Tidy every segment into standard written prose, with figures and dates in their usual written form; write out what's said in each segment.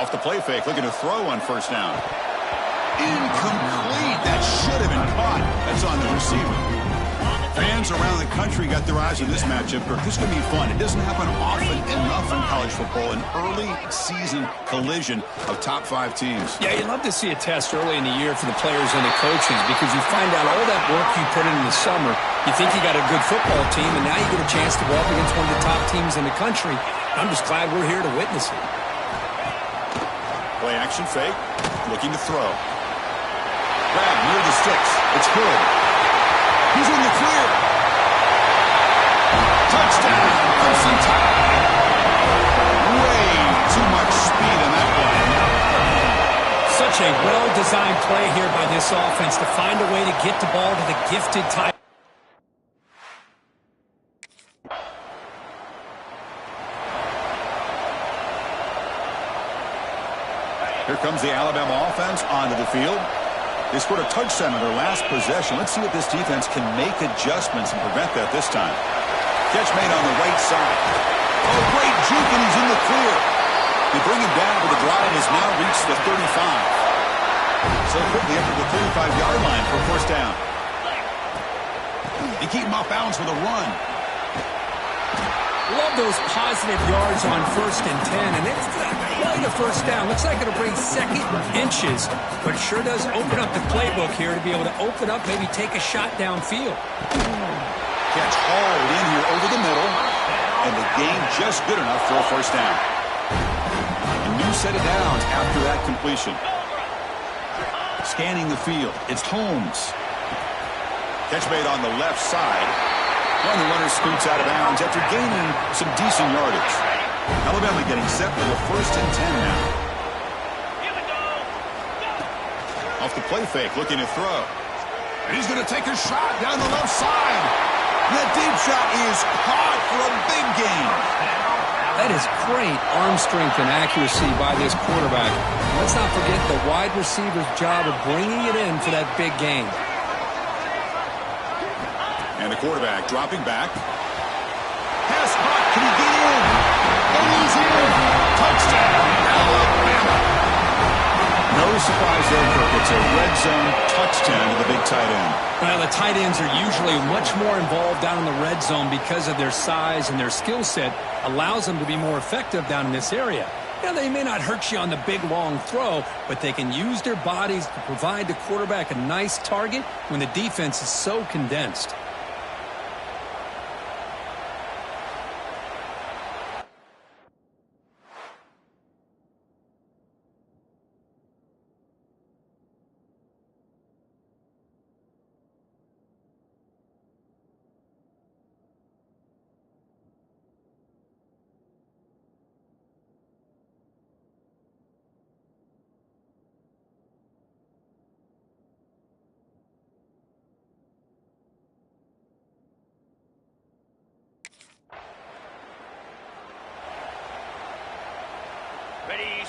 Off the play fake, looking to throw on first down. Incomplete. That should have been caught. That's on the receiver. Fans around the country got their eyes on this matchup. This is going to be fun. It doesn't happen often enough in college football. An early season collision of top 5 teams. Yeah, you'd love to see a test early in the year for the players and the coaches because you find out all that work you put in the summer. You think you got a good football team, and now you get a chance to go up against one of the top teams in the country. I'm just glad we're here to witness it. Play action fake. Looking to throw. Grab near the sticks. It's Hood. He's in the clear. Touchdown, Crimson Tide. Way too much speed on that play. Such a well-designed play here by this offense to find a way to get the ball to the gifted tight. Here comes the Alabama offense onto the field. They scored a touchdown on their last possession. Let's see if this defense can make adjustments and prevent that this time. Catch made on the right side. Oh, great juke, and he's in the clear. They bring him down, but the drive has now reached the 35. So quickly up to the 35-yard line for first down. They keep him off balance with a run. Love those positive yards on 1st and 10, and it's quite a first down. Looks like it'll bring second inches, but it sure does open up the playbook here to be able to open up, maybe take a shot downfield. Catch hauled in here over the middle, and the gain just good enough for a first down. A new set of downs after that completion. Scanning the field, it's Holmes. Catch made on the left side. And the runner scoots out of bounds after gaining some decent yardage. Alabama getting set for the 1st and 10 now. Off the play fake, looking to throw. And he's going to take a shot down the left side. That deep shot is caught for a big gain. That is great arm strength and accuracy by this quarterback. Let's not forget the wide receiver's job of bringing it in for that big gain. And the quarterback dropping back. Pass caught. Can he get in? And he's in. Touchdown, Alabama. No surprise there, Kirk. It's a red zone touchdown to the big tight end. Well, the tight ends are usually much more involved down in the red zone because of their size and their skill set allows them to be more effective down in this area. Now, they may not hurt you on the big, long throw, but they can use their bodies to provide the quarterback a nice target when the defense is so condensed.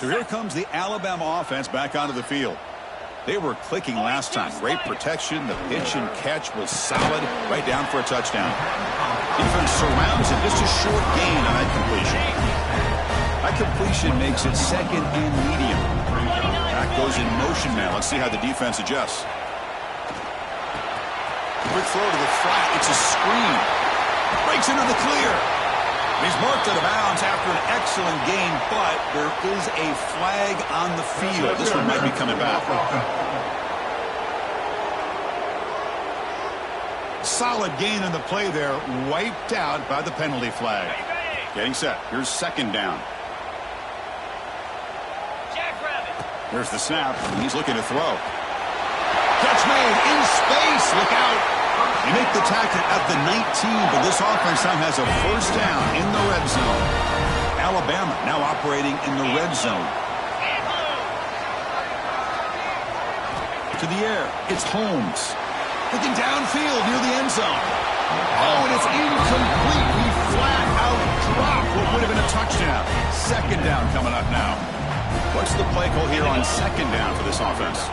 So here comes the Alabama offense back onto the field. They were clicking last time. Great protection. The pitch and catch was solid. Right down for a touchdown. Defense surrounds him. Just a short gain on that completion. That completion makes it 2nd and medium. Back goes in motion now. Let's see how the defense adjusts. Quick throw to the flat. It's a screen. Breaks into the clear. He's marked out of bounds after an excellent game, but there is a flag on the field. This one might be coming back. Solid gain on the play there, wiped out by the penalty flag. Getting set. Here's 2nd down. Here's the snap. He's looking to throw. Catch made in space. Look out. They make the tackle at the 19, but this offense now has a first down in the red zone. Alabama now operating in the red zone. To the air, it's Holmes. Looking downfield near the end zone. Oh, and it's incomplete. He flat out dropped what would have been a touchdown. 2nd down coming up now. What's the play call here on 2nd down for this offense?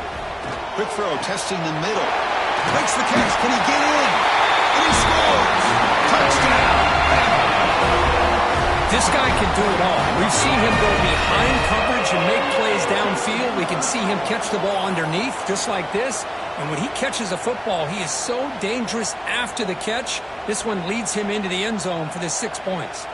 Quick throw, testing the middle. Makes the catch. Can he get in? And he scores. Touchdown. This guy can do it all. We've seen him go behind coverage and make plays downfield. We can see him catch the ball underneath, just like this. And when he catches a football, he is so dangerous after the catch. This one leads him into the end zone for the 6 points.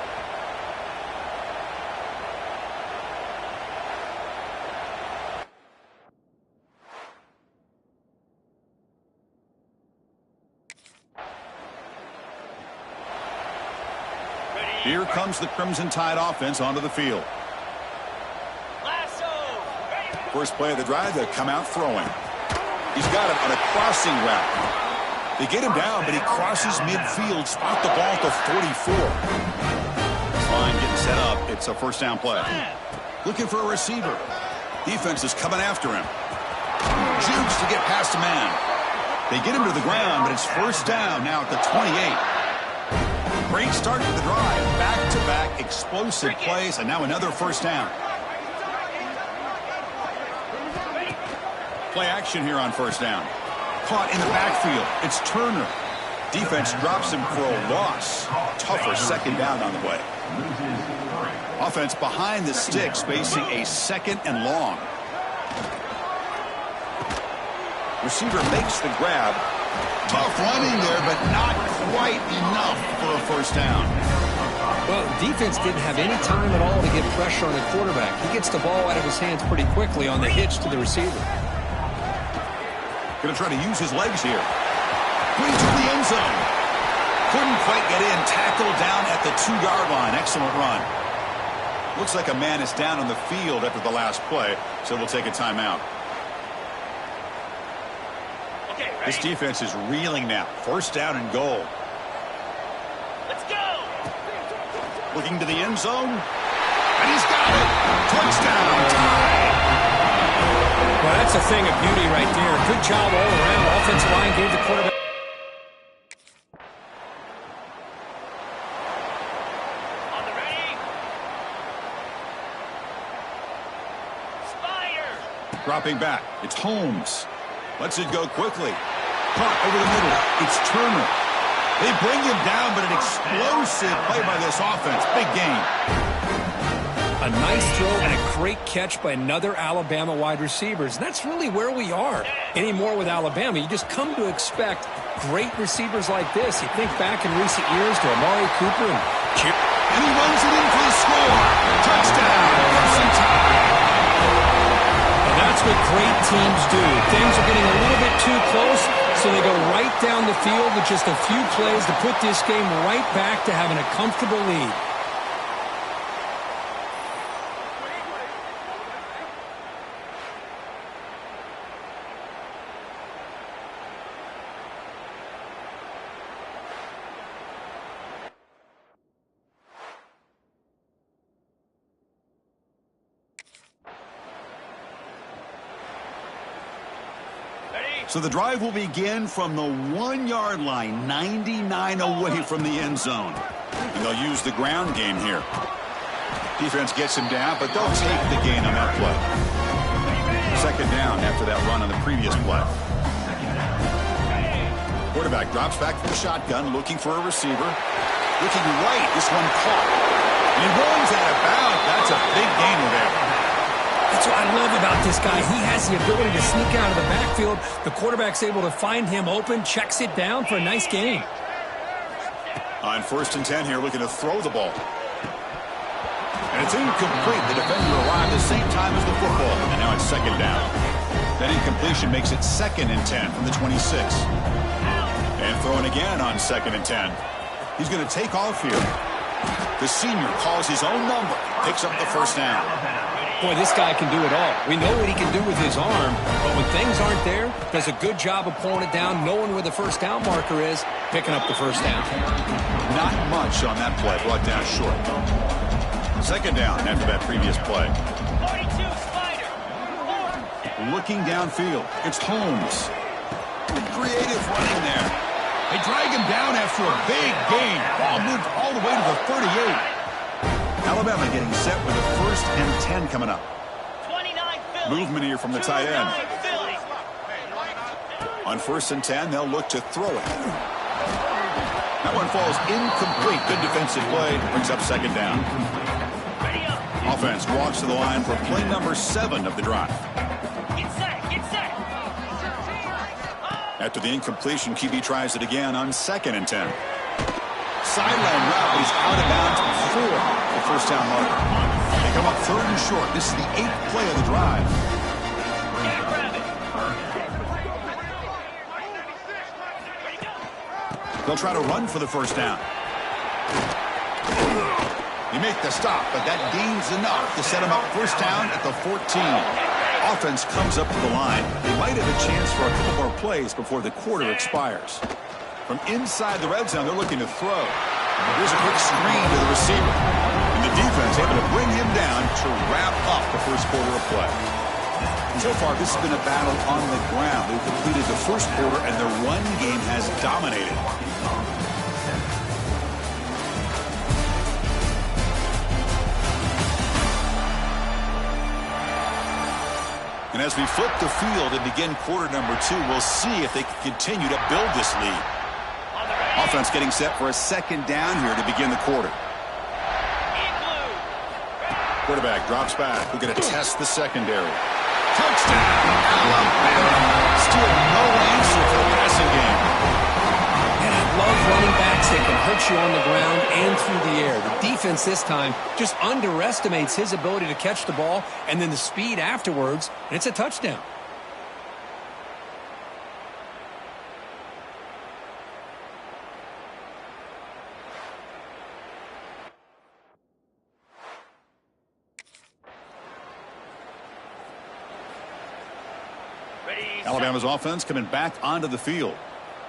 Here comes the Crimson Tide offense onto the field. First play of the drive, they come out throwing. He's got him on a crossing route. They get him down, but he crosses midfield, spot the ball to 44. This line getting set up. It's a first down play. Looking for a receiver. Defense is coming after him. Jukes to get past a man. They get him to the ground, but it's first down now at the 28. Great start to the drive. Back-to-back explosive plays, and now another first down. Play action here on first down. Caught in the backfield. It's Turner. Defense drops him for a loss. Tougher second down on the way. Offense behind the sticks, facing a second and long. Receiver makes the grab. Tough running there, but not quite enough for a first down. Well, defense didn't have any time at all to get pressure on the quarterback. He gets the ball out of his hands pretty quickly on the hitch to the receiver. Going to try to use his legs here. Putting to the end zone. Couldn't quite get in. Tackled down at the 2-yard line. Excellent run. Looks like a man is down on the field after the last play, so we'll take a timeout. This defense is reeling now. First down and goal. Let's go. Looking to the end zone. And he's got it. Touchdown. Tie. Well, that's a thing of beauty right there. Good job all around. Offensive line gave the quarterback. On the ready. Spider. Dropping back. It's Holmes. Lets it go quickly. Caught over the middle. It's Turner. They bring him down, but an explosive play by this offense. Big gain. A nice throw and a great catch by another Alabama wide receivers. And that's really where we are. Anymore with Alabama, you just come to expect great receivers like this. You think back in recent years to Amari Cooper and Chip. And he runs it in for the score. Touchdown. Crimson Tide. And that's what great teams do. Things are getting a little bit too close, so they go right down the field with just a few plays to put this game right back to having a comfortable lead. So the drive will begin from the 1-yard line, 99 away from the end zone. And they'll use the ground game here. Defense gets him down, but they'll take the gain on that play. Second down after that run on the previous play. Quarterback drops back to the shotgun, looking for a receiver. Looking right, this one caught. And he runs out of bounds. That's a big gainer there. That's what I love about this guy. He has the ability to sneak out of the backfield. The quarterback's able to find him open, checks it down for a nice gain. On 1st and 10 here, looking to throw the ball. And it's incomplete. The defender arrived at the same time as the football. And now it's second down. That incompletion makes it 2nd and 10 from the 26. And throwing again on 2nd and 10. He's going to take off here. The senior calls his own number, picks up the first down. Boy, this guy can do it all. We know what he can do with his arm, but when things aren't there, does a good job of pulling it down, knowing where the first down marker is, picking up the first down. Not much on that play, brought down short. Second down after that previous play. 42 Spider. Looking downfield, it's Holmes. Creative running there. They drag him down after a big gain. Ball moved all the way to the 38. Alabama getting set with a 1st and 10 coming up. 29 Philly. Movement here from the tight end. On 1st and 10, they'll look to throw it. That one falls incomplete. Good defensive play. Brings up second down. Ready up. Offense walks to the line for play number 7 of the drive. Get set. Get set. After the incompletion, QB tries it again on 2nd and 10. Sideline route, but he's out of bounds before the first down marker. They come up 3rd and short. This is the 8th play of the drive. Get it, grab it. Ready, go. They'll try to run for the first down. You make the stop, but that gains enough to set him up first down at the 14. Offense comes up to the line. They might have a chance for a couple more plays before the quarter expires. From inside the red zone, they're looking to throw. Here's a quick screen to the receiver. And the defense able to bring him down to wrap up the first quarter of play. So far, this has been a battle on the ground. They've completed the first quarter, and their run game has dominated. And as we flip the field and begin quarter number 2, we'll see if they can continue to build this lead. Offense getting set for a second down here to begin the quarter. Quarterback drops back. We're going to test the secondary. Touchdown, Alabama. Still no answer for the passing game. And I love running backs that can hurt you on the ground and through the air. The defense this time just underestimates his ability to catch the ball and then the speed afterwards, and it's a touchdown. Alabama's offense coming back onto the field.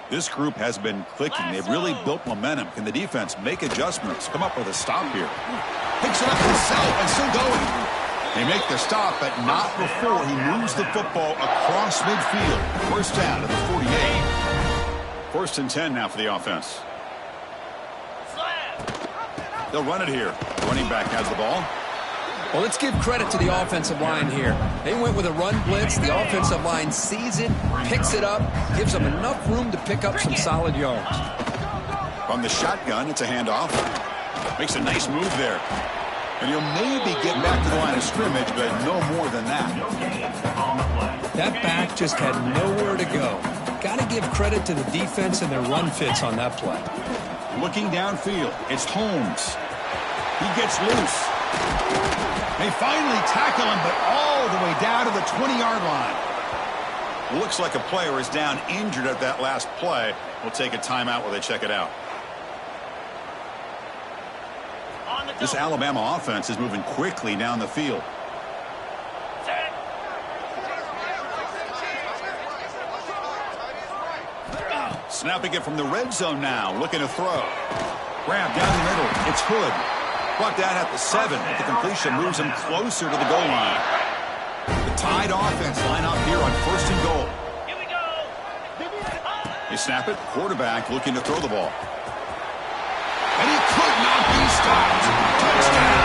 This group has been clicking. They've really built momentum. Can the defense make adjustments? Come up with a stop here. Picks it up himself and still going. They make the stop, but not before he moves the football across midfield. First down to the 48. 1st and 10 now for the offense. They'll run it here. The running back has the ball. Well, let's give credit to the offensive line here. They went with a run blitz. The offensive line sees it, picks it up, gives them enough room to pick up some solid yards. From the shotgun, it's a handoff. Makes a nice move there. And he'll maybe get back to the line of scrimmage, but no more than that. That back just had nowhere to go. Got to give credit to the defense and their run fits on that play. Looking downfield, it's Holmes. He gets loose. They finally tackle him, but all the way down to the 20-yard line. Looks like a player is down injured at that last play. We'll take a timeout while they check it out. This Alabama offense is moving quickly down the field. Snapping it from the red zone now, looking to throw. Grab down the middle, it's Hood. Brought down at the 7. The completion moves him closer to the goal line. The Tide offense line up here on 1st and goal. Here we go. They snap it. Quarterback looking to throw the ball. And he could not be stopped. Touchdown.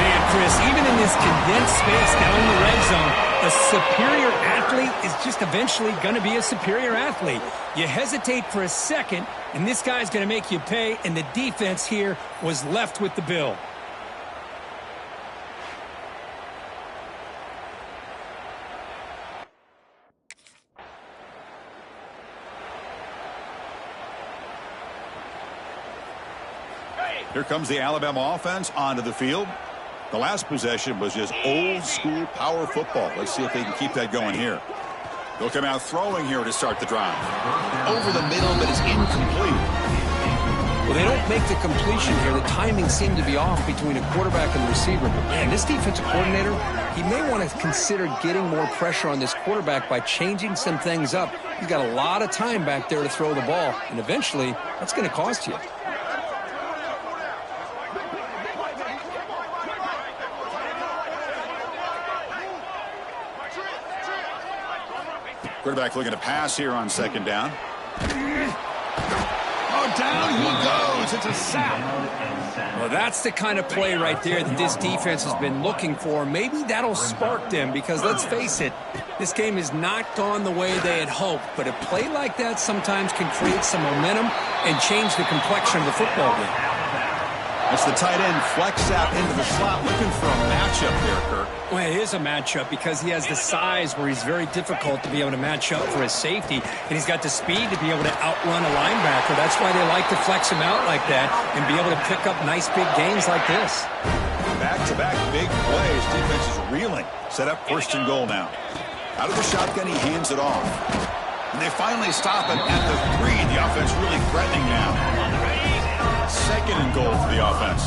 Man, Chris, even in this condensed space down in the red zone, a superior athlete is just eventually going to be a superior athlete. You hesitate for a second, and this guy's going to make you pay, and the defense here was left with the bill. Here comes the Alabama offense onto the field. The last possession was just old-school power football. Let's see if they can keep that going here. They'll come out throwing here to start the drive. Over the middle, but it's incomplete. Well, they don't make the completion here. The timing seemed to be off between a quarterback and the receiver. But, man, this defensive coordinator, he may want to consider getting more pressure on this quarterback by changing some things up. He's got a lot of time back there to throw the ball, and eventually that's going to cost you. Quarterback looking to pass here on 2nd down. Oh, down he goes. It's a sack. Well, that's the kind of play right there that this defense has been looking for. Maybe that'll spark them because, let's face it, This game has not gone the way they had hoped, but a play like that sometimes can create some momentum and change the complexion of the football game. That's the tight end flex out into the slot, looking for a matchup there, Kirk. Well, it is a matchup because he has the size where he's very difficult to be able to match up for his safety, and he's got the speed to be able to outrun a linebacker. That's why they like to flex him out like that and be able to pick up nice big gains like this. Back-to-back big plays. Defense is reeling. Set up first and goal now. Out of the shotgun, he hands it off. And they finally stop it at the 3. The offense really threatening now. Second and goal for the offense.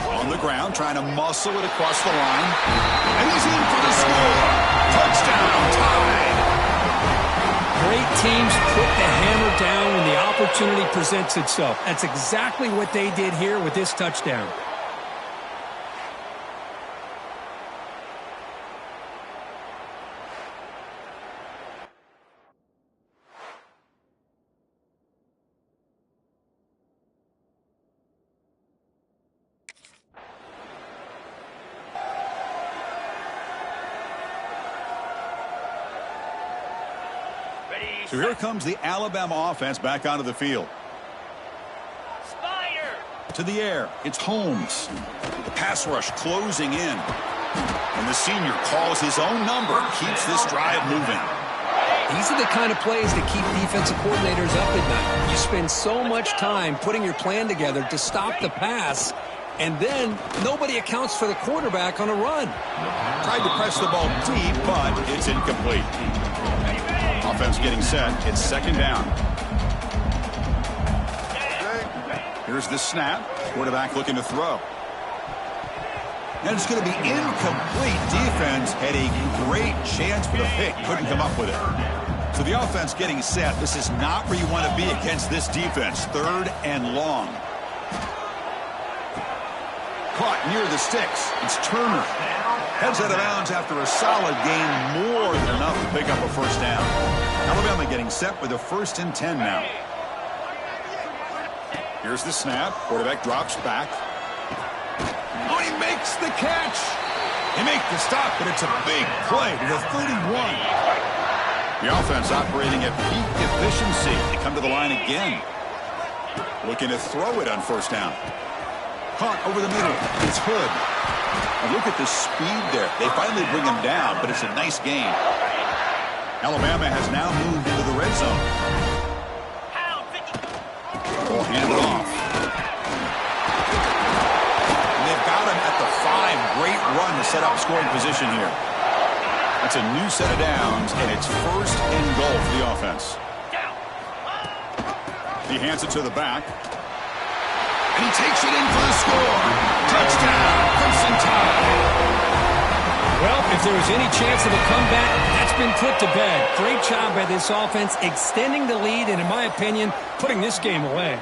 On the ground, trying to muscle it across the line. And he's in for the score. Touchdown, tied. Great teams put the hammer down when the opportunity presents itself. That's exactly what they did here with this touchdown. So here comes the Alabama offense back onto the field. Spider. To the air, it's Holmes. The pass rush closing in. And the senior calls his own number, keeps this drive moving. These are the kind of plays that keep defensive coordinators up at night. You spend so much time putting your plan together to stop the pass, and then nobody accounts for the quarterback on a run. Tried to press the ball deep, but it's incomplete. Offense getting set. It's second down. Here's the snap. Quarterback looking to throw. And it's going to be incomplete. Defense had a great chance for the pick. Couldn't come up with it. So the offense getting set. This is not where you want to be against this defense. Third and long. Caught near the sticks. It's Turner. Heads out of bounds after a solid gain, more than enough to pick up a first down. Alabama getting set with a 1st and 10 now. Here's the snap. Quarterback drops back. Oh, he makes the catch. He makes the stop, but it's a big play to the 31. The offense operating at peak efficiency. They come to the line again. Looking to throw it on first down. Caught over the middle. It's Hood. And look at the speed there. They finally bring him down, but it's a nice gain. Alabama has now moved into the red zone. Will hand it off. And they've got him at the 5. Great run to set up scoring position here. That's a new set of downs, and it's first and goal for the offense. He hands it to the back. And he takes it in for the score. Touchdown, Crimson Tide. Well, if there was any chance of a comeback, that's been put to bed. Great job by this offense extending the lead and, in my opinion, putting this game away.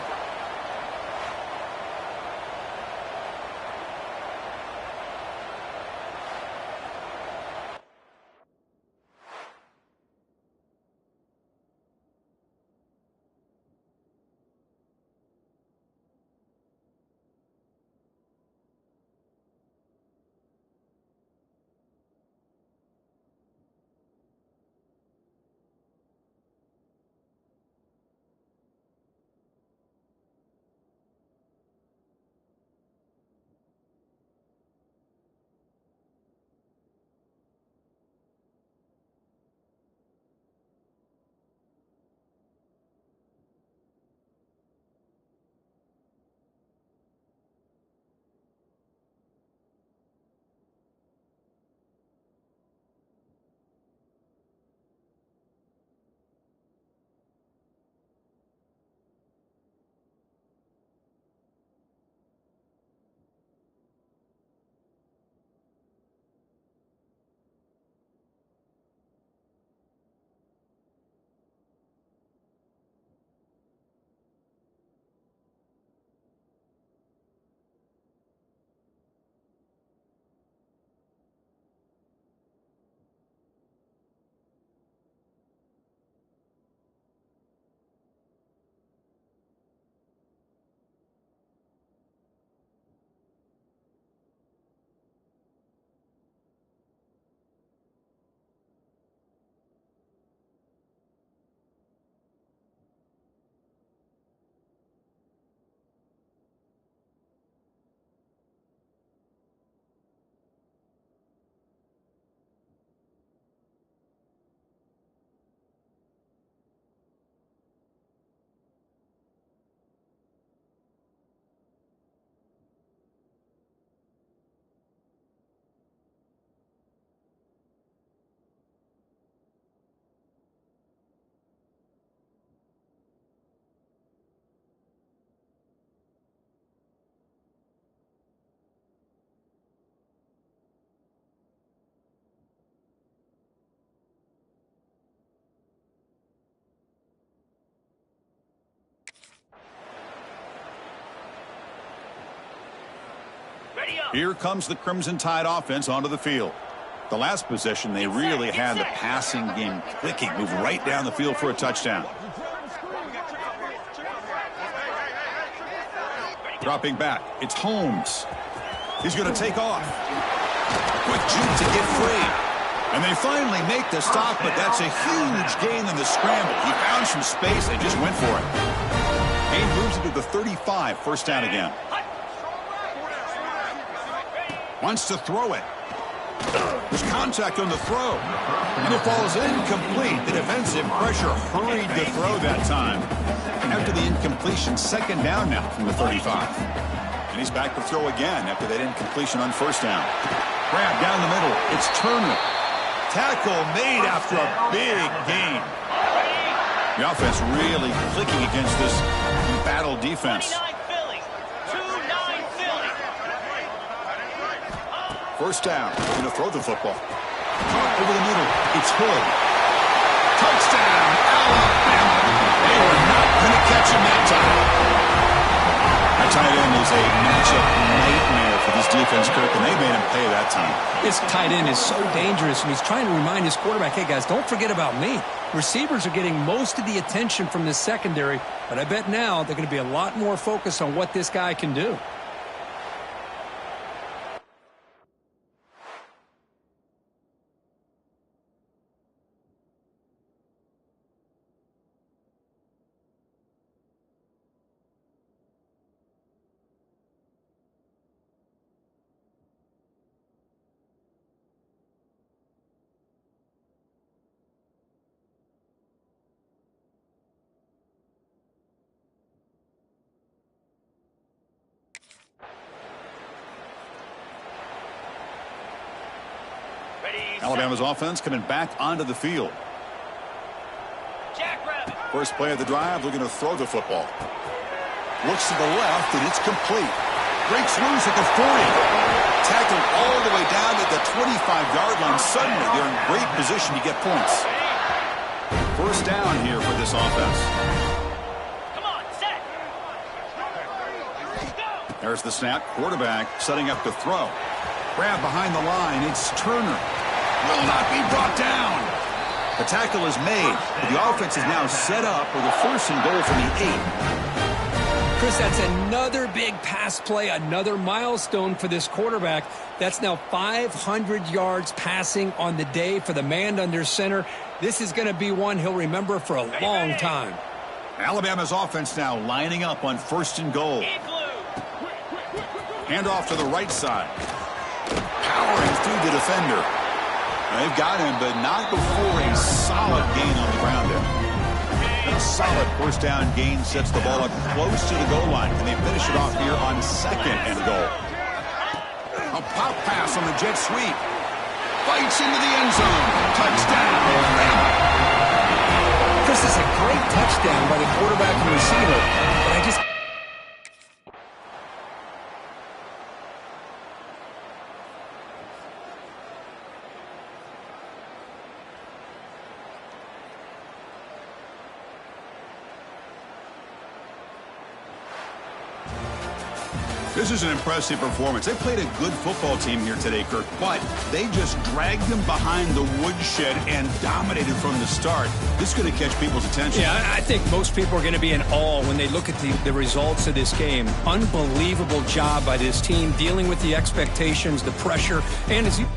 Ready up. Here comes the Crimson Tide offense onto the field. The last possession, they really had the passing game clicking, moved right down the field for a touchdown. Dropping back, it's Holmes. He's going to take off. Quick juke to get free. And they finally make the stop, but that's a huge gain in the scramble. He found some space and just went for it. Gain moves it to the 35, first down again. Wants to throw it. There's contact on the throw. And it falls incomplete. The defensive pressure hurried the throw that time. After the incompletion, second down now from the 35. And he's back to throw again after that incompletion on first down. Grab down the middle. It's Turner. Tackle made after a big gain. The offense really clicking against this battle defense. 29 Philly. 2-9 Philly. First down. Going to throw the football. Over the middle. It's Hood. Touchdown, Alabama. They were not going to catch him that time. That tight end is a matchup nightmare for this defense, Kirk, and they made him pay that time. This tight end is so dangerous, and he's trying to remind his quarterback, hey, guys, don't forget about me. Receivers are getting most of the attention from this secondary, but I bet now they're going to be a lot more focused on what this guy can do. Alabama's offense coming back onto the field. Jackrabbit. First play of the drive, looking to throw the football. Looks to the left, and it's complete. Breaks loose at the 40. Tackled all the way down to the 25-yard line. Suddenly, they're in great position to get points. First down here for this offense. Come on, set. Go. There's the snap. Quarterback setting up to throw. Grab behind the line. It's Turner. Will not be brought down. The tackle is made. But the offense is now set up with a first and goal from the 8. Chris, that's another big pass play, another milestone for this quarterback. That's now 500 yards passing on the day for the man under center. This is going to be one he'll remember for a long time. Alabama's offense now lining up on first and goal. Hand off to the right side. Powering through the defender. They've got him, but not before a solid gain on the ground there. A solid first down gain sets the ball up close to the goal line. Can they finish it off here on second and goal? A pop pass on the jet sweep. Fights into the end zone. Touchdown, Alabama. This is a great touchdown by the quarterback and receiver, but I just... This is an impressive performance. They played a good football team here today, Kirk, but they just dragged them behind the woodshed and dominated from the start. This is going to catch people's attention. Yeah, I think most people are going to be in awe when they look at the results of this game. Unbelievable job by this team dealing with the expectations, the pressure, and as you...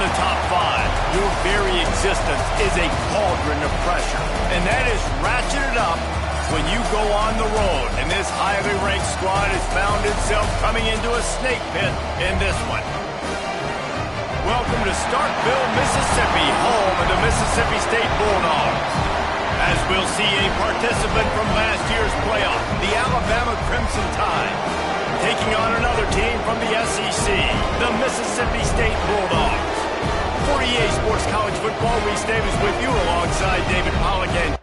the top five, your very existence is a cauldron of pressure. And that is ratcheted up when you go on the road. And this highly ranked squad has found itself coming into a snake pit in this one. Welcome to Starkville, Mississippi, home of the Mississippi State Bulldogs. As we'll see a participant from last year's playoff, the Alabama Crimson Tide, taking on another team from the SEC, the Mississippi State Bulldogs. For EA Sports College Football, Reese Davis with you alongside David Pollack and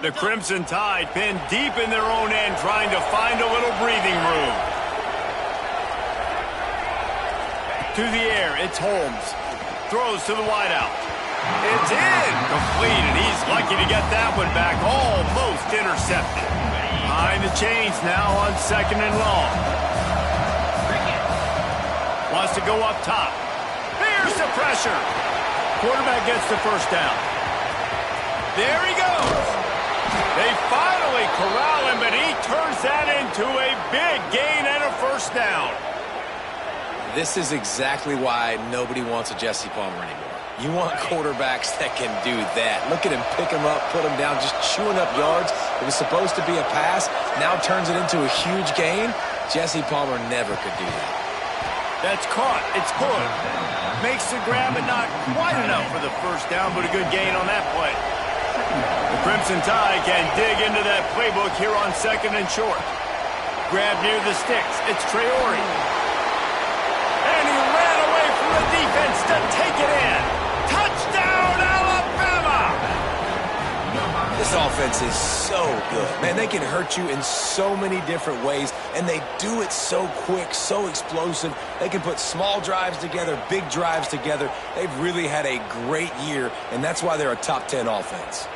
The Crimson Tide pinned deep in their own end, trying to find a little breathing room. To the air, it's Holmes. Throws to the wideout. It's incomplete, and he's lucky to get that one back. Almost intercepted. Behind the chains now on 2nd and long. Wants to go up top. Here's the pressure. Quarterback gets the first down. There he goes. They finally corral him, but he turns that into a big gain and a first down. This is exactly why nobody wants a Jesse Palmer anymore. You want quarterbacks that can do that. Look at him pick him up, put him down, just chewing up yards. It was supposed to be a pass, now turns it into a huge gain. Jesse Palmer never could do that. That's caught. It's good. Makes the grab, but not quite enough for the first down, but a good gain on that play. The Crimson Tide can dig into that playbook here on 2nd and short. Grab near the sticks. It's Traore. And he ran away from the defense to take it in. Touchdown, Alabama! This offense is so good. Man, they can hurt you in so many different ways, and they do it so quick, so explosive. They can put small drives together, big drives together. They've really had a great year, and that's why they're a top 10 offense.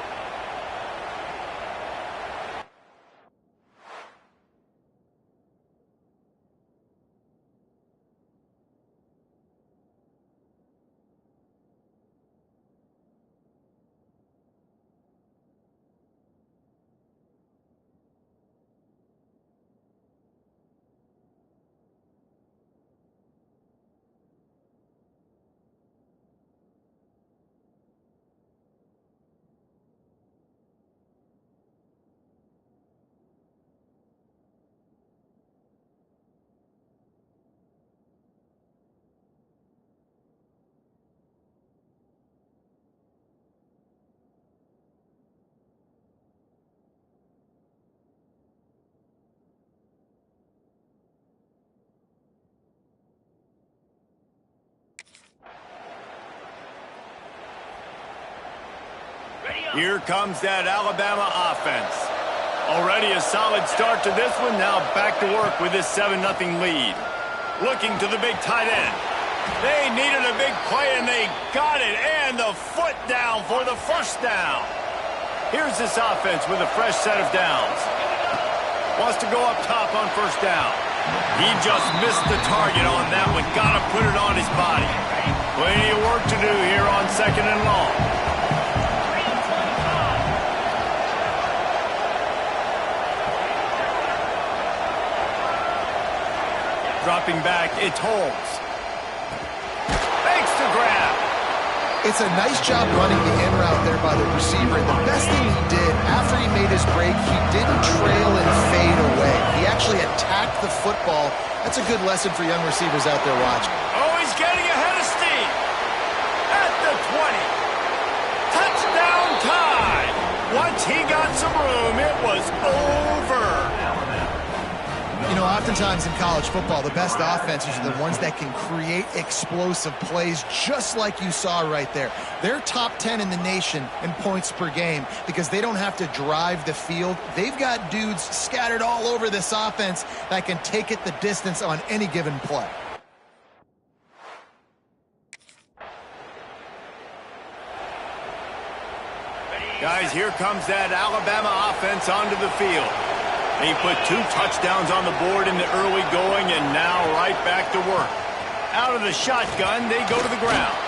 Here comes that Alabama offense. Already a solid start to this one. Now back to work with this 7-0 lead. Looking to the big tight end. They needed a big play, and they got it. And the foot down for the first down. Here's this offense with a fresh set of downs. Wants to go up top on first down. He just missed the target on that one. Got to put it on his body. Plenty of work to do here on 2nd and long. Dropping back, it's Holmes. Makes the grab. It's a nice job running the in route there by the receiver. And the best thing he did after he made his break, he didn't trail and fade away. He actually attacked the football. That's a good lesson for young receivers out there watching. Oh, he's getting ahead of steam. At the 20. Touchdown Tide. Once he got some room, it was over. You know, oftentimes in college football, the best offenses are the ones that can create explosive plays, just like you saw right there. They're top 10 in the nation in points per game because they don't have to drive the field. They've got dudes scattered all over this offense that can take it the distance on any given play. Guys, here comes that Alabama offense onto the field. He put 2 touchdowns on the board in the early going, and now right back to work. Out of the shotgun, they go to the ground.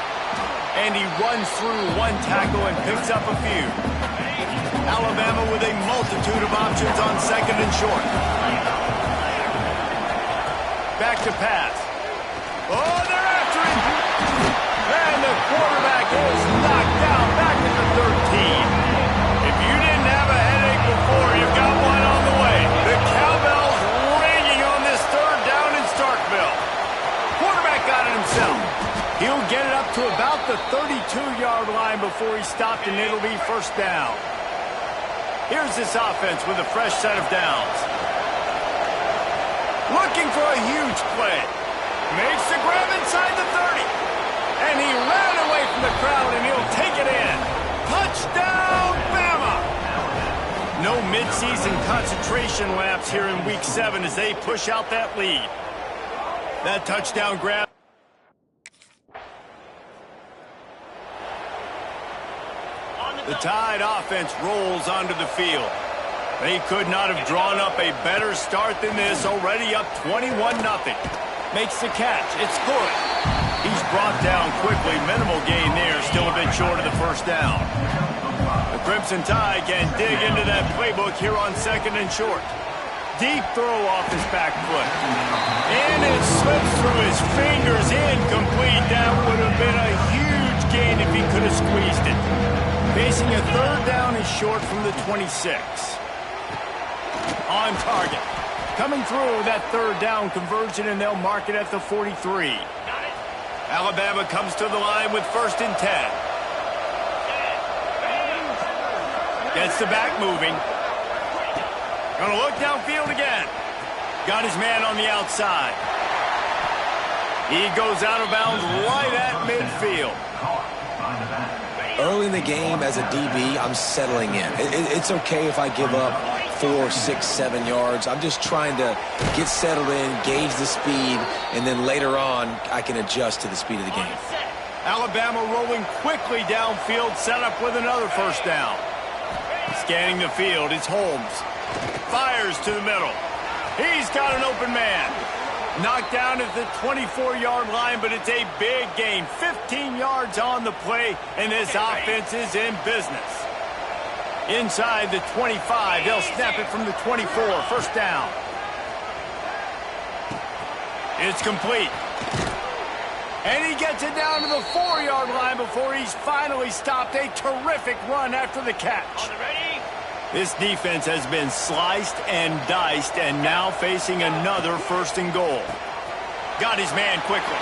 And he runs through 1 tackle and picks up a few. Alabama with a multitude of options on 2nd and short. Back to pass. Oh, they're after him! And the quarterback is knocked down back at the 13. If you didn't have a headache before, you've got one on the way. The cowbell's ringing on this 3rd down in Starkville. Quarterback got it himself. He'll get it up to about the 32-yard line before he stopped, and it'll be first down. Here's this offense with a fresh set of downs. Looking for a huge play. Makes the grab inside the 30. And he ran away from the crowd, and he'll take it in. Touchdown, Bama! No midseason concentration laps here in Week 7 as they push out that lead. That touchdown grab. The Tide offense rolls onto the field. They could not have drawn up a better start than this, already up 21-0. Makes the catch. It's good. He's brought down quickly. Minimal gain there, still a bit short of the first down. The Crimson Tide can dig into that playbook here on 2nd and short. Deep throw off his back foot. And it slips through his fingers. Incomplete. That would have been a huge gain if he could have squeezed it. Facing a 3rd down is short from the 26. On target. Coming through that 3rd down conversion, and they'll mark it at the 43. Alabama comes to the line with 1st and 10. Gets the back moving. Gonna look downfield again. Got his man on the outside. He goes out of bounds right at midfield. Early in the game as a DB, I'm settling in. It's okay if I give up 4, 6, 7 yards. I'm just trying to get settled in, gauge the speed, and then later on, I can adjust to the speed of the game. Alabama rolling quickly downfield, set up with another 1st down. Scanning the field, it's Holmes. Fires to the middle. He's got an open man. Knocked down at the 24-yard line, but it's a big gain. 15 yards on the play, and this offense is in business. Inside the 25, they'll snap it from the 24. 1st down. It's complete. And he gets it down to the 4-yard line before he's finally stopped. A terrific run after the catch. This defense has been sliced and diced, and now facing another 1st and goal. Got his man quickly.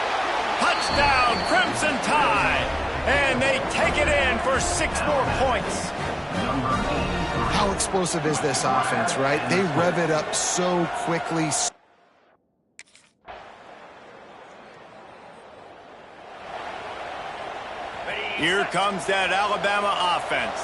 Touchdown, Crimson Tide. And they take it in for 6 more points. How explosive is this offense, right? They rev it up so quickly. Here comes that Alabama offense.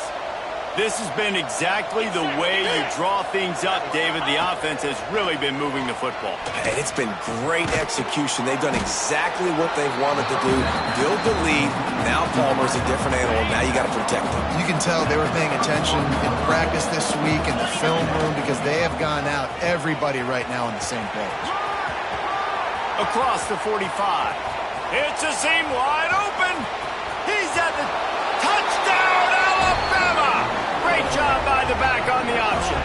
This has been exactly the way you draw things up, David. The offense has really been moving the football. And it's been great execution. They've done exactly what they've wanted to do. Build the lead. Now Palmer's a different animal. Now you got to protect him. You can tell they were paying attention in practice this week in the film room because they have gone out, everybody right now on the same page. Across the 45. It's a seam wide open. He's at the touchdown, Alabama. Great job by the back on the option.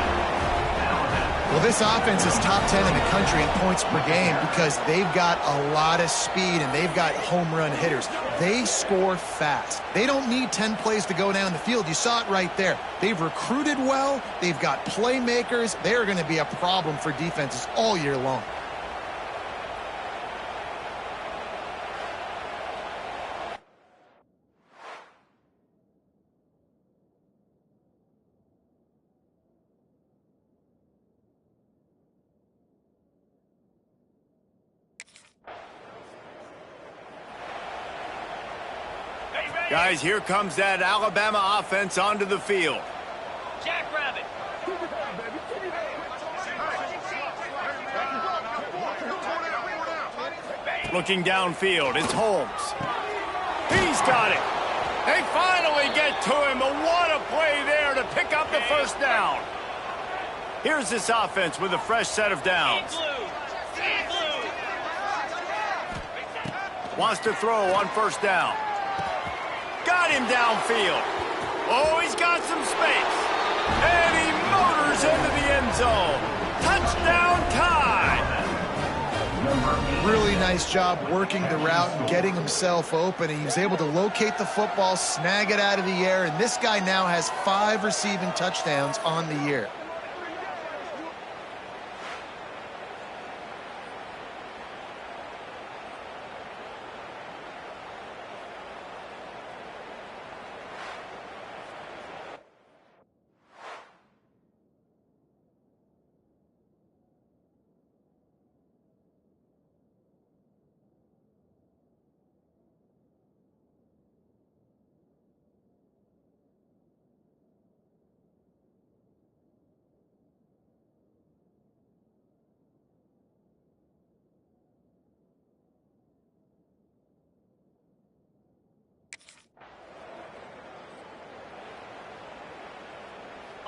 Well, this offense is top 10 in the country in points per game because they've got a lot of speed and they've got home run hitters. They score fast. They don't need 10 plays to go down the field. You saw it right there. They've recruited well. They've got playmakers. They're going to be a problem for defenses all year long. Guys, here comes that Alabama offense onto the field. Jackrabbit. Looking downfield, it's Holmes. He's got it. They finally get to him, but what a play there to pick up the 1st down. Here's this offense with a fresh set of downs. Wants to throw on 1st down. Got him downfield. Oh, he's got some space. And he motors into the end zone. Touchdown Tide. Really nice job working the route and getting himself open. He was able to locate the football, snag it out of the air, and this guy now has 5 receiving touchdowns on the year.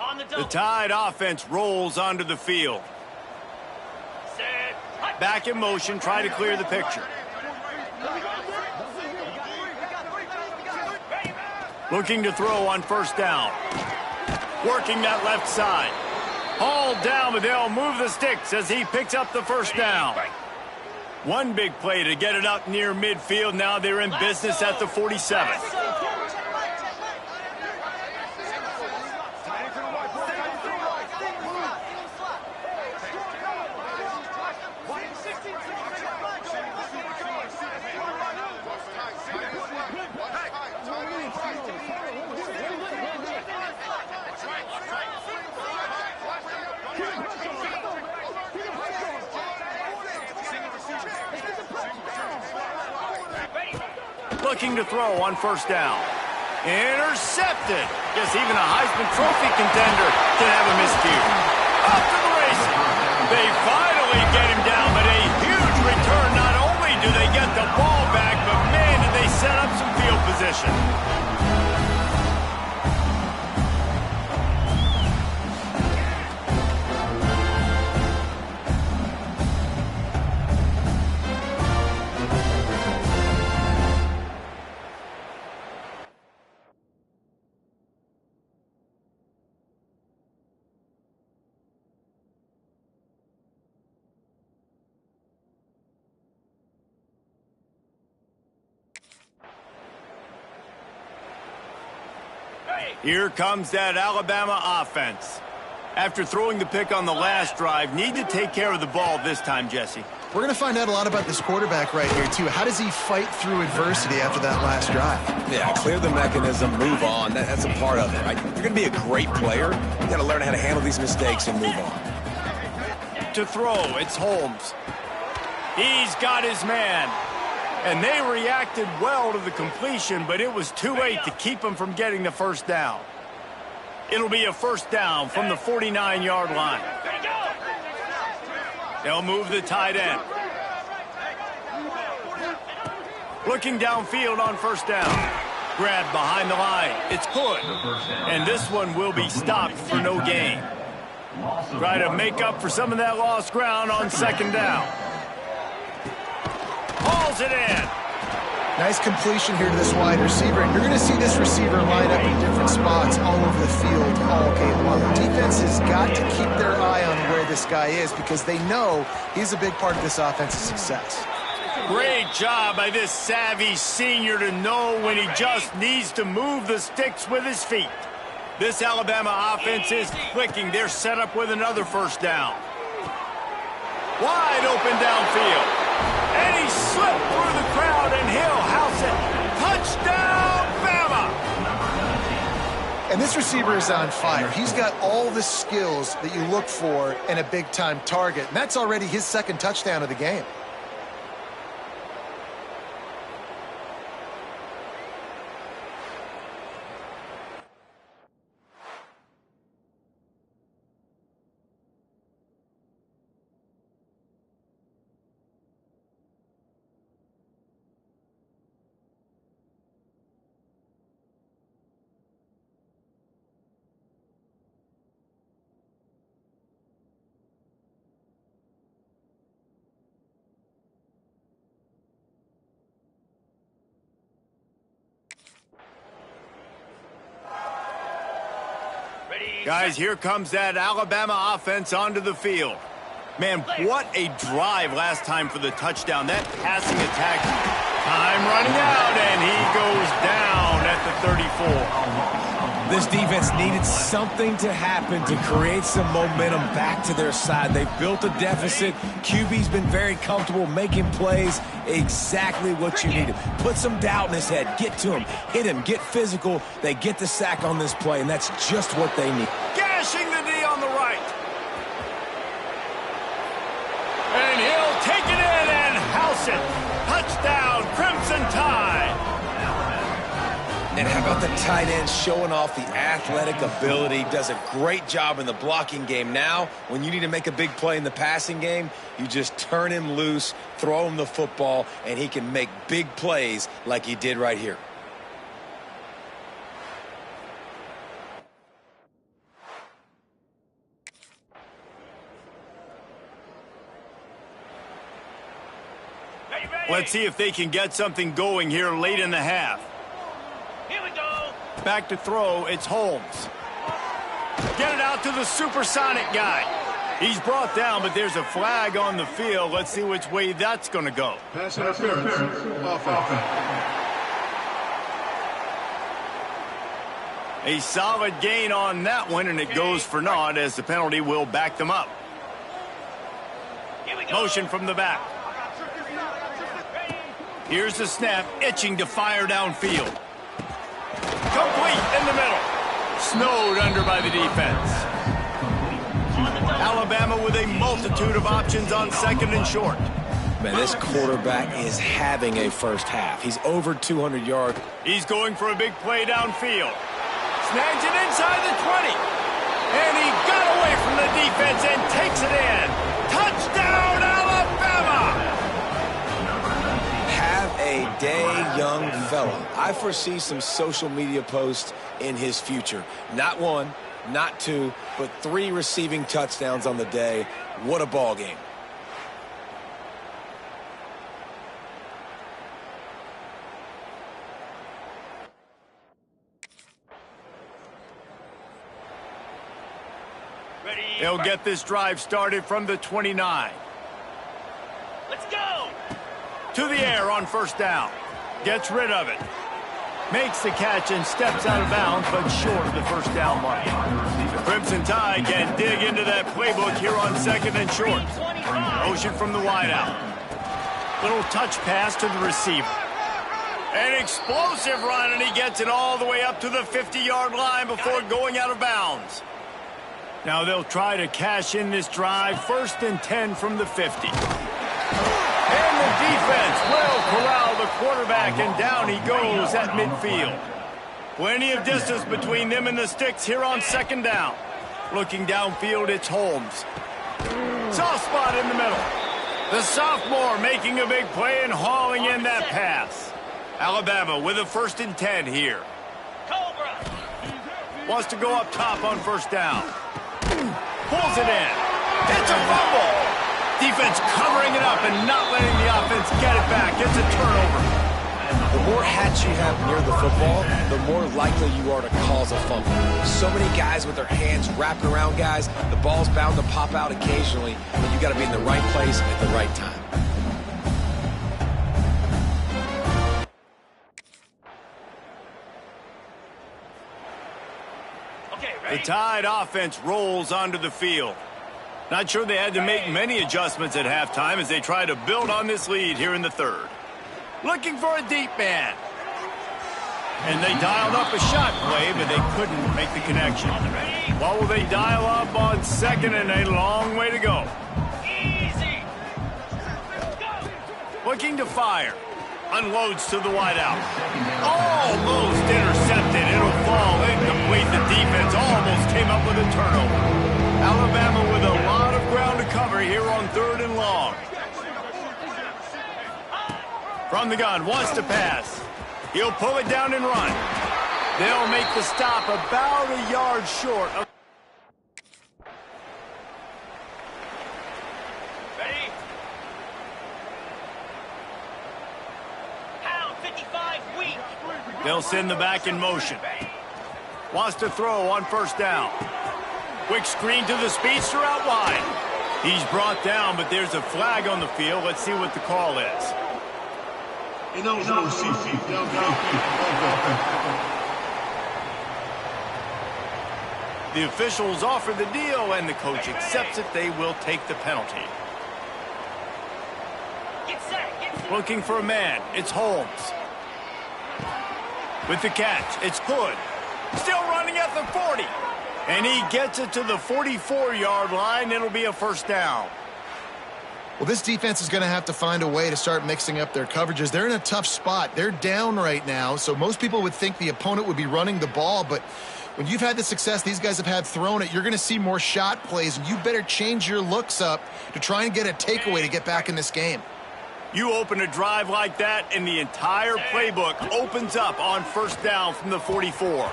On the The double. Tide offense rolls onto the field. Set. Back in motion, try to clear the picture. Looking to throw on first down. Working that left side. Hauled down, but they'll move the sticks as he picks up the first down. One big play to get it up near midfield. Now they're in business at the 47. Looking to throw on first down. Intercepted. Guess even a Heisman Trophy contender can have a miscue. Off to the races. They finally get him down, but a huge return. Not only do they get the ball back, but man, did they set up some field position. Here comes that Alabama offense. After throwing the pick on the last drive, need to take care of the ball this time, Jesse. We're going to find out a lot about this quarterback right here, too. How does he fight through adversity after that last drive? Yeah, clear the mechanism, move on. That's a part of it, right? If you're going to be a great player, you got to learn how to handle these mistakes and move on. To throw, it's Holmes. He's got his man. And they reacted well to the completion, but it was too late to keep him from getting the first down. It'll be a first down from the 49-yard line. They'll move the tight end. Looking downfield on first down. Grabbed behind the line. It's good. And this one will be stopped for no gain. Try to make up for some of that lost ground on second down. Hauls it in. Nice completion here to this wide receiver, and you're going to see this receiver line up in different spots all over the field all game long. The defense has got to keep their eye on where this guy is because they know he's a big part of this offense's success. Great job by this savvy senior to know when he just needs to move the sticks with his feet. This Alabama offense is clicking. They're set up with another first down. Wide open downfield. And he slipped through the crowd, and he'll house it. Touchdown, Bama! And this receiver is on fire. He's got all the skills that you look for in a big-time target, and that's already his second touchdown of the game. Guys, here comes that Alabama offense onto the field. Man, what a drive last time for the touchdown. That passing attack. Time running out, and he goes down at the 34. This defense needed something to happen to create some momentum back to their side. They've built a deficit. QB's been very comfortable making plays. Exactly what you needed. Put some doubt in his head. Get to him. Hit him. Get physical. They get the sack on this play, and that's just what they need. Gashing the knee on the right. And he'll take it in and house it. Touchdown, Crimson Tide. And how about the tight end showing off the athletic ability? Does a great job in the blocking game. Now, when you need to make a big play in the passing game, you just turn him loose, throw him the football, and he can make big plays like he did right here. Let's see if they can get something going here late in the half. Here we go. Back to throw, it's Holmes. Get it out to the supersonic guy. He's brought down, but there's a flag on the field. Let's see which way that's going to go. Pass interference. Offense. A solid gain on that one, and it goes for naught as the penalty will back them up. Here we go. Motion from the back. Here's the snap, itching to fire downfield. Complete in the middle. Snowed under by the defense. Alabama with a multitude of options on second and short. Man, this quarterback is having a first half. He's over 200 yards. He's going for a big play downfield. Snags it inside the 20. And he got away from the defense and takes it in. Touchdown, Alabama! Have a day, young fella. I foresee some social media posts in his future. Not one, not two, but 3 receiving touchdowns on the day. What a ball game. They'll get this drive started from the 29. Let's go. To the air on first down. Gets rid of it. Makes the catch and steps out of bounds, but short of the first down mark. The Crimson Tide can dig into that playbook here on second and short. Motion from the wideout. Little touch pass to the receiver. An explosive run, and he gets it all the way up to the 50-yard line before going out of bounds. Now they'll try to cash in this drive. First and 10 from the 50. And the defense will corral the quarterback, and down he goes at midfield. Plenty of distance between them and the sticks here on second down. Looking downfield, it's Holmes. Soft spot in the middle. The sophomore making a big play and hauling in that pass. Alabama with a first and 10 here. Cobra. Wants to go up top on first down. Pulls it in. It's a fumble. Defense covering it up and not letting the offense get it back. It's a turnover. The more hats you have near the football, the more likely you are to cause a fumble. So many guys with their hands wrapped around guys, the ball's bound to pop out occasionally, and you got to be in the right place at the right time. The Tide offense rolls onto the field. Not sure they had to make many adjustments at halftime as they try to build on this lead here in the third. Looking for a deep man. And they dialed up a shot play, but they couldn't make the connection. What will they dial up on second, and a long way to go? Easy. Looking to fire. Unloads to the wideout. Almost intercepted. It'll fall incomplete. The defense almost came up with a turnover. Alabama with a lot of ground to cover here on third and long. From the gun, wants to pass. He'll pull it down and run. They'll make the stop about a yard short of... Ready? Pound 55 weak. They'll send the back in motion. Wants to throw on first down. Quick screen to the speedster out wide. He's brought down, but there's a flag on the field. Let's see what the call is. The officials offer the deal, and the coach accepts it. They will take the penalty. Get set. Get set. Looking for a man. It's Holmes. With the catch, it's Hood. Still running at the 40. And he gets it to the 44-yard line. It'll be a first down. Well, this defense is going to have to find a way to start mixing up their coverages. They're in a tough spot. They're down right now, so most people would think the opponent would be running the ball, but when you've had the success these guys have had throwing it, you're going to see more shot plays, and you better change your looks up to try and get a takeaway to get back in this game. You open a drive like that, and the entire playbook opens up on first down from the 44.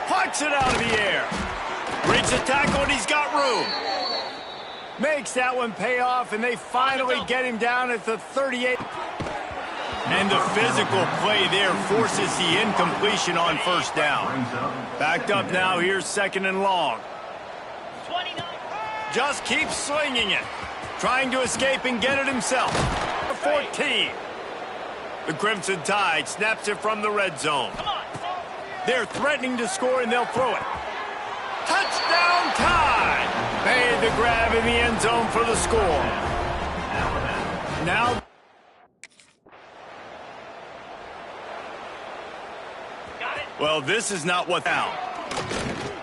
Pucks it out of the air. Breaks the tackle, and he's got room. Makes that one pay off, and they finally get him down at the 38. And the physical play there forces the incompletion on first down. Backed up now, here's 2nd and long. 29. Just keeps slinging it. Trying to escape and get it himself. 14. The Crimson Tide snaps it from the red zone. Come on. They're threatening to score, and they'll throw it. Touchdown Tide! Made the grab in the end zone for the score. Now... Got it. Well, this is not what down.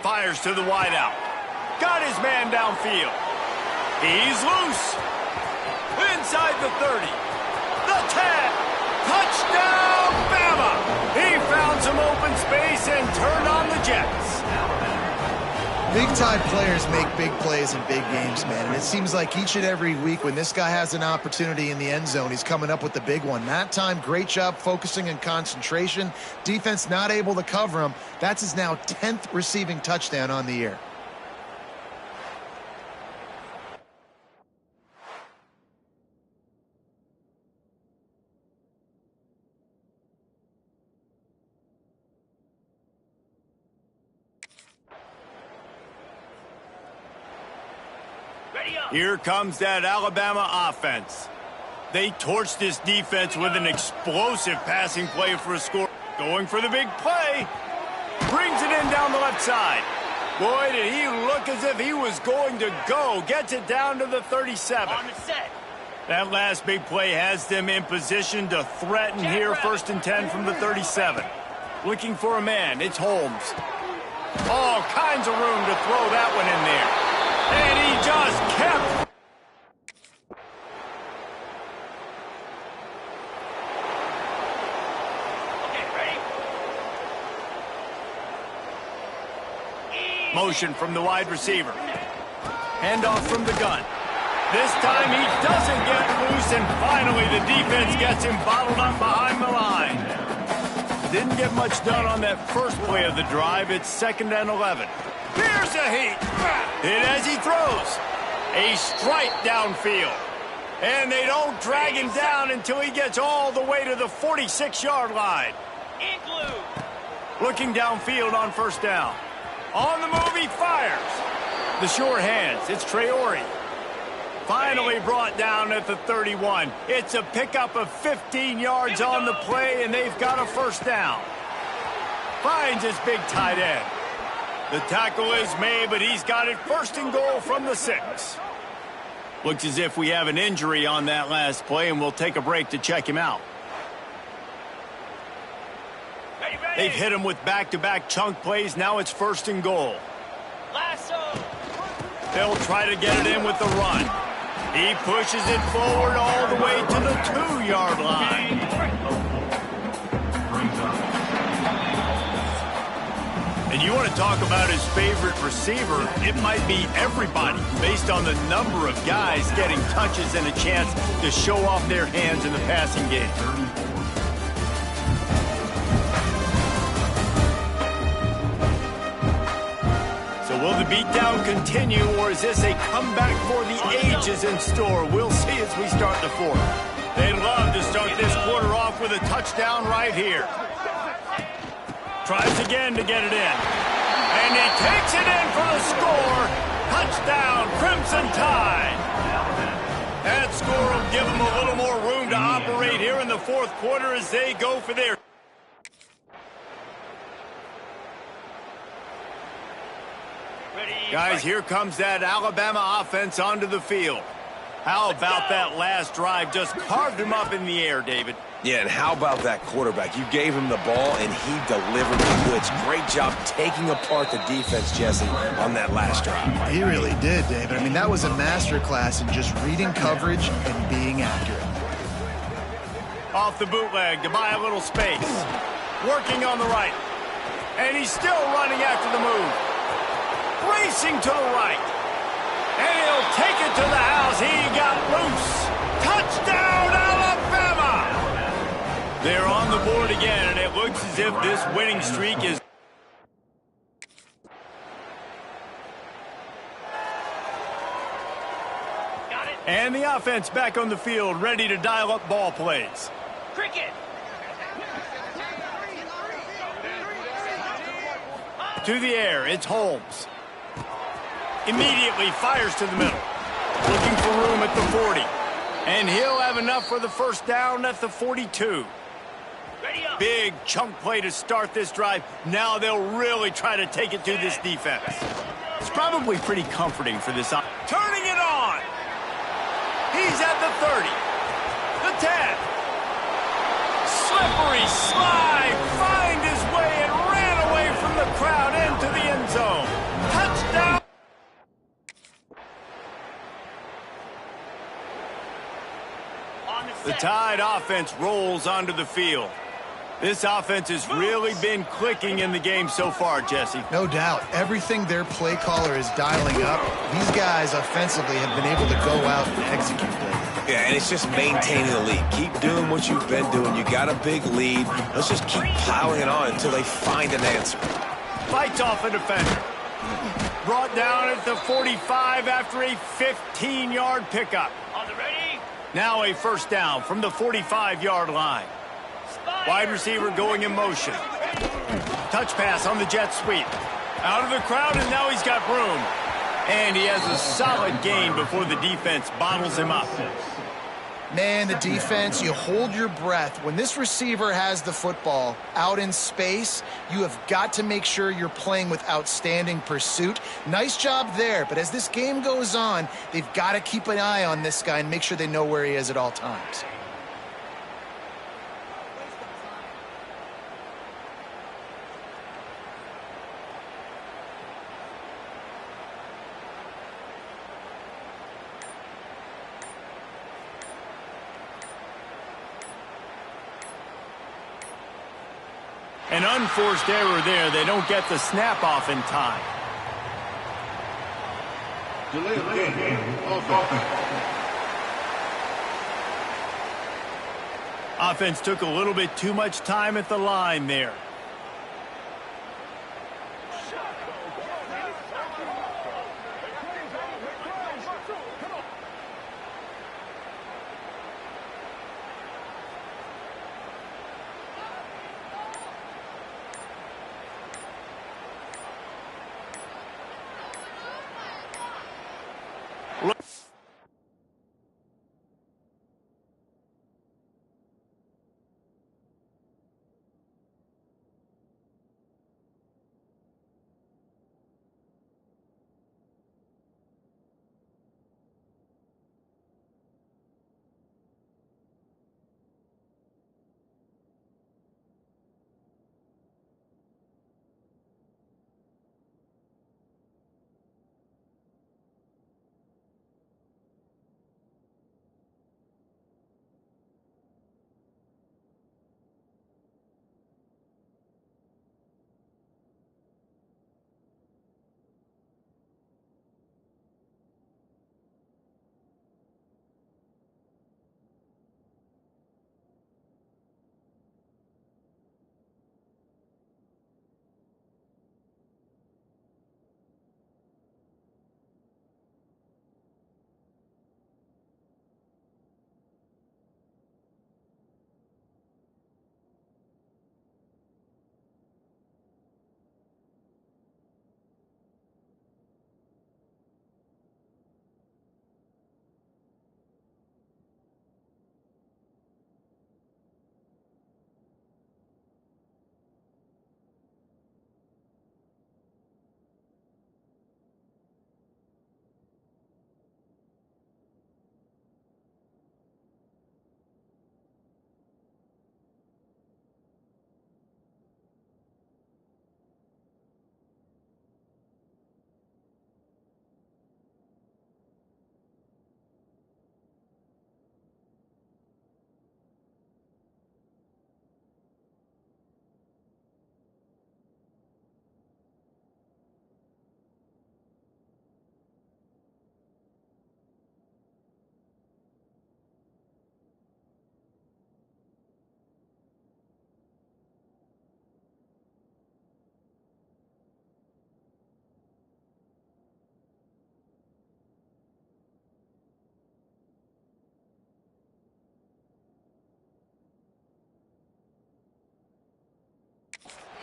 Fires to the wideout. Got his man downfield. He's loose. Inside the 30. The 10. Touchdown, Bama! He found some open space and turned on the Jets. Big Tide players make big plays in big games, man. And it seems like each and every week when this guy has an opportunity in the end zone, he's coming up with the big one. That time, great job focusing and concentration. Defense not able to cover him. That's his now 10th receiving touchdown on the year. Here comes that Alabama offense. They torched this defense with an explosive passing play for a score. Going for the big play. Brings it in down the left side. Boy, did he look as if he was going to go. Gets it down to the 37. On the set. That last big play has them in position to threaten here. 1st and 10 from the 37. Looking for a man. It's Holmes. All kinds of room to throw that one in there. And he just kept. Okay, ready? Motion from the wide receiver. Handoff from the gun. This time he doesn't get loose, and finally the defense gets him bottled up behind the line. Didn't get much done on that first play of the drive. It's 2nd and 11. Here's a heat. Hit as he throws. A strike downfield. And they don't drag him down until he gets all the way to the 46-yard line. Igloo. Looking downfield on first down. On the move, he fires. The sure hands. It's Traore. Finally brought down at the 31. It's a pickup of 15 yards on the play, and they've got a first down. Finds his big tight end. The tackle is made, but he's got it 1st and goal from the 6. Looks as if we have an injury on that last play, and we'll take a break to check him out. Ready, ready. They've hit him with back-to-back chunk plays. Now it's 1st and goal. Lasso. They'll try to get it in with the run. He pushes it forward all the way to the 2-yard line. And you want to talk about his favorite receiver, it might be everybody, based on the number of guys getting touches and a chance to show off their hands in the passing game. So will the beatdown continue, or is this a comeback for the ages in store? We'll see as we start the 4th. They'd love to start this quarter off with a touchdown right here. Tries again to get it in. And he takes it in for the score. Touchdown, Crimson Tide. That score will give them a little more room to operate here in the 4th quarter as they go for their... Guys, here comes that Alabama offense onto the field. How about that last drive? Just carved him up in the air, David. Yeah, and how about that quarterback? You gave him the ball, and he delivered the goods. Great job taking apart the defense, Jesse, on that last drive. He really did, David. I mean, that was a masterclass in just reading coverage and being accurate. Off the bootleg to buy a little space. Working on the right. And he's still running after the move. Racing to the right. And he'll take it to the house. He got loose. Touchdown, Alabama! They're on the board again, and it looks as if this winning streak is... And the offense back on the field, ready to dial up ball plays. Cricket. To the air, it's Holmes. Immediately fires to the middle. Looking for room at the 40. And he'll have enough for the first down at the 42. Ready up. Big chunk play to start this drive. Now they'll really try to take it to this defense. It's probably pretty comforting for this. Turning it on. He's at the 30. The 10. Slippery slide. Find his way and ran away from the crowd into the end zone. Touchdown. The Tide offense rolls onto the field. This offense has really been clicking in the game so far, Jesse. No doubt. Everything their play caller is dialing up, these guys offensively have been able to go out and execute lately. Yeah, and it's just maintaining the lead. Keep doing what you've been doing. You got a big lead. Let's just keep piling it on until they find an answer. Fights off a defender. Brought down at the 45 after a 15-yard pickup. On the ready. Now a first down from the 45-yard line. Wide receiver going in motion. Touch pass on the jet sweep. Out of the crowd, and now he's got room. And he has a solid gain before the defense bottles him up. Man, the defense, you hold your breath. When this receiver has the football out in space, you have got to make sure you're playing with outstanding pursuit. Nice job there, but as this game goes on, they've got to keep an eye on this guy and make sure they know where he is at all times. An unforced error there. They don't get the snap off in time. Delay of game. Offense. Offense took a little bit too much time at the line there.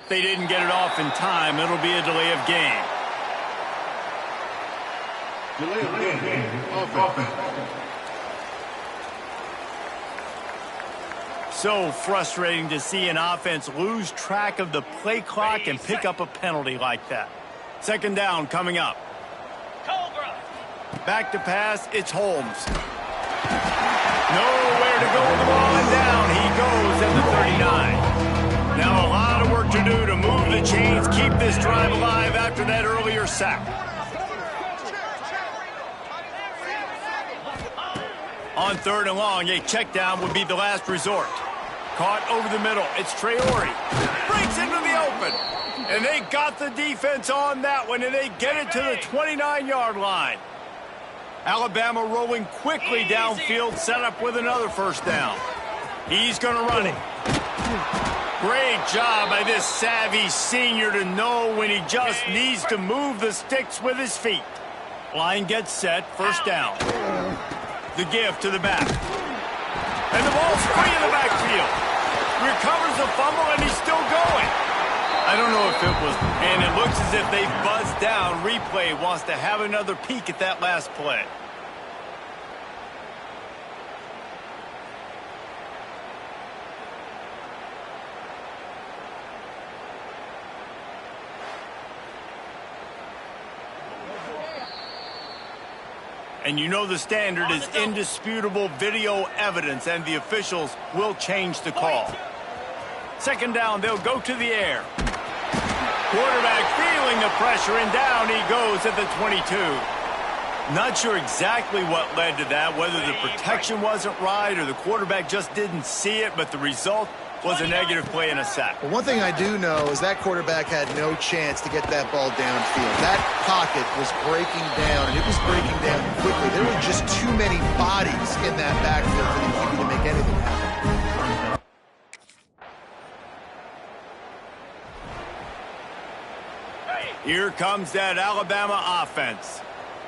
If they didn't get it off in time, it'll be a delay of game. Delay of game. Offense. So frustrating to see an offense lose track of the play clock and pick up a penalty like that. Second down coming up. Cobra. Back to pass, it's Holmes. Nowhere to go with the ball, and down he goes at the 39. Now a lot of work to do to move the chains, keep this drive alive after that earlier sack. On third and long, a check down would be the last resort. Caught over the middle, it's Traore. Breaks into the open. And they got the defense on that one, and they get it to the 29-yard line. Alabama rolling quickly downfield, set up with another first down. He's going to run it. Great job by this savvy senior to know when he just needs to move the sticks with his feet. Line gets set, first down. The give to the back. And the ball's free in the backfield. Recovers the fumble, and he's still going. I don't know if it was, and it looks as if they buzzed down. Replay wants to have another peek at that last play. And you know the standard is indisputable video evidence, and the officials will change the call. Second down, they'll go to the air. Quarterback feeling the pressure, and down he goes at the 22. Not sure exactly what led to that, whether the protection wasn't right or the quarterback just didn't see it, but the result was a negative play and a sack. Well, one thing I do know is that quarterback had no chance to get that ball downfield. That pocket was breaking down, and it was breaking down quickly. There were just too many bodies in that backfield for the QB to make anything happen. Here comes that Alabama offense.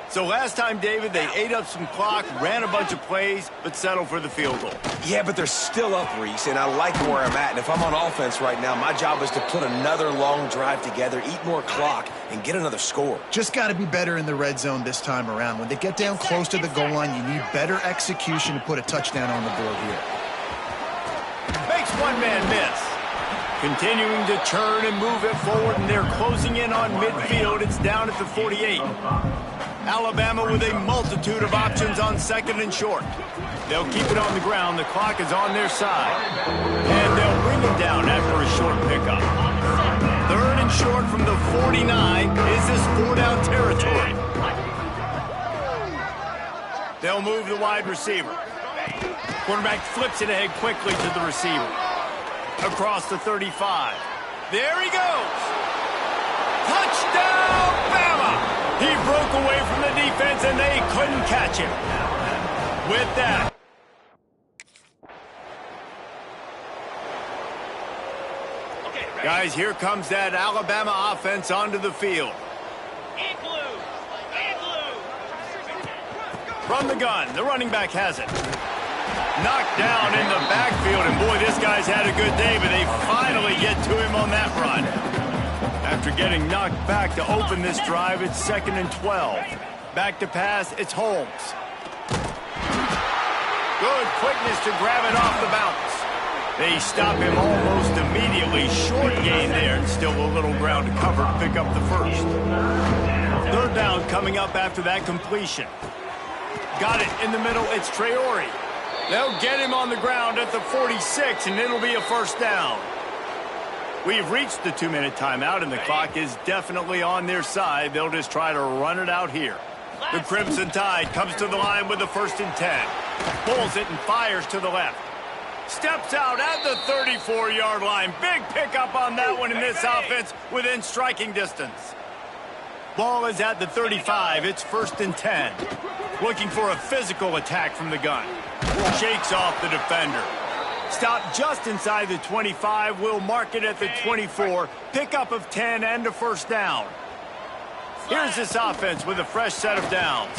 So last time, David, they ate up some clock, ran a bunch of plays, but settled for the field goal. Yeah, but they're still up, Reese, and I like where I'm at. And if I'm on offense right now, my job is to put another long drive together, eat more clock, and get another score. Just got to be better in the red zone this time around. When they get down close to the goal line, you need better execution to put a touchdown on the board here. Makes one man miss. Continuing to turn and move it forward, and they're closing in on midfield. It's down at the 48. Alabama with a multitude of options on second and short. They'll keep it on the ground. The clock is on their side. And they'll bring it down after a short pickup. Third and short from the 49. Is this four-down territory? They'll move the wide receiver. Quarterback flips it ahead quickly to the receiver. Across the 35. There he goes. Touchdown, Bama! He broke away from the defense, and they couldn't catch him. With that. Guys, here comes that Alabama offense onto the field. From the gun, the running back has it. Knocked down in the backfield, and boy, this guy's had a good day, but they finally get to him on that run. After getting knocked back to open this drive, it's 2nd and 12. Back to pass, it's Holmes. Good quickness to grab it off the bounce. They stop him almost immediately. Short gain there, and still a little ground to cover to pick up the first. Third down coming up after that completion. Got it in the middle, it's Traore. They'll get him on the ground at the 46, and it'll be a first down. We've reached the 2-minute timeout, and the clock is definitely on their side. They'll just try to run it out here. The Crimson Tide comes to the line with the 1st and 10. Pulls it and fires to the left. Steps out at the 34-yard line. Big pickup on that one in this offense within striking distance. Ball is at the 35. It's 1st and 10. Looking for a physical attack from the gun. Shakes off the defender. Stop just inside the 25. We'll mark it at the 24. Pickup of 10 and a first down. Here's this offense with a fresh set of downs.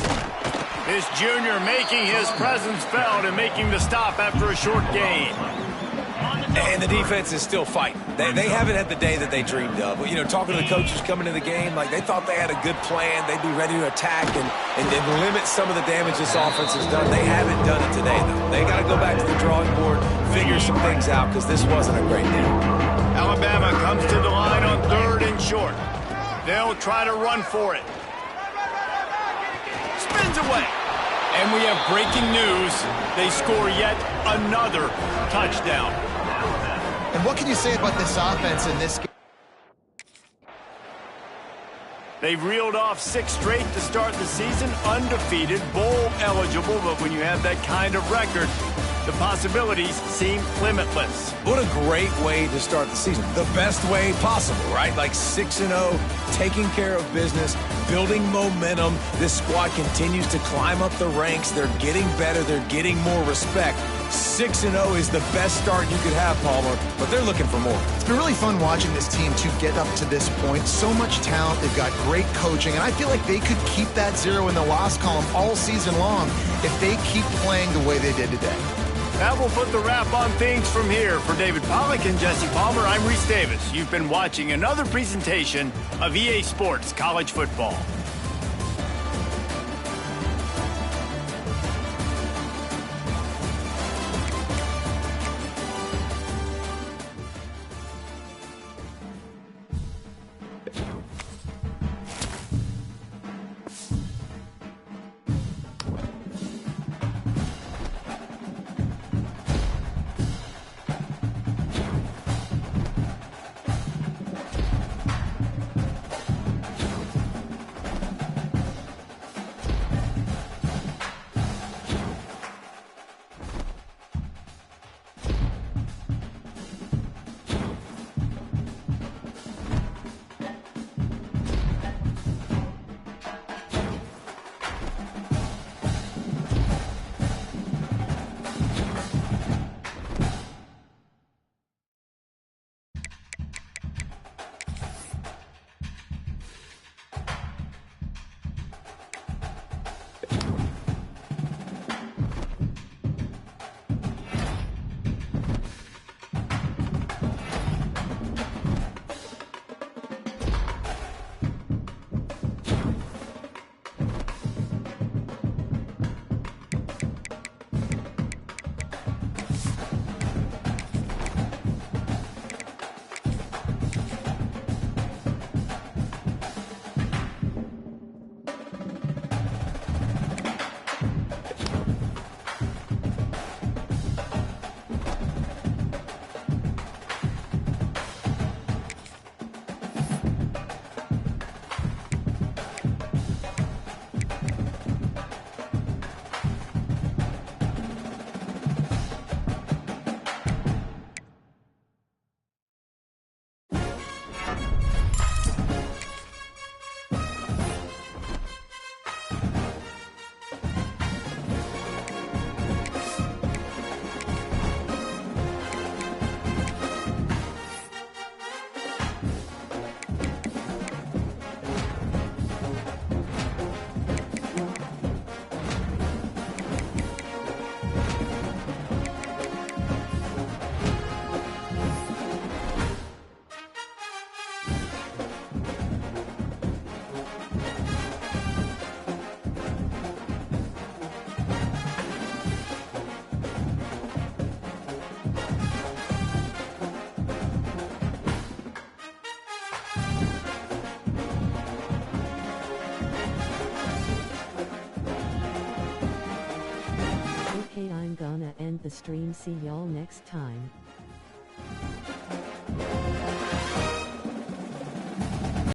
This junior making his presence felt and making the stop after a short gain. And the defense is still fighting. They haven't had the day that they dreamed of. You know, talking to the coaches coming to the game, like they thought they had a good plan. They'd be ready to attack and limit some of the damage this offense has done. They haven't done it today, though. They got to go back to the drawing board, figure some things out, because this wasn't a great day. Alabama comes to the line on 3rd and short. They'll try to run for it. Spins away. And we have breaking news. They score yet another touchdown. And what can you say about this offense in this game? They've reeled off 6 straight to start the season, undefeated, bowl eligible, but when you have that kind of record, the possibilities seem limitless. What a great way to start the season. The best way possible, right? Like 6-0, taking care of business, building momentum. This squad continues to climb up the ranks. They're getting better. They're getting more respect. 6-0 is the best start you could have, Palmer, but they're looking for more. It's been really fun watching this team to get up to this point. So much talent. They've got great coaching, and I feel like they could keep that 0 in the loss column all season long if they keep playing the way they did today. That will put the wrap on things from here. For David Pollack and Jesse Palmer, I'm Reese Davis. You've been watching another presentation of EA Sports College Football. Okay, I'm gonna end the stream. See y'all next time.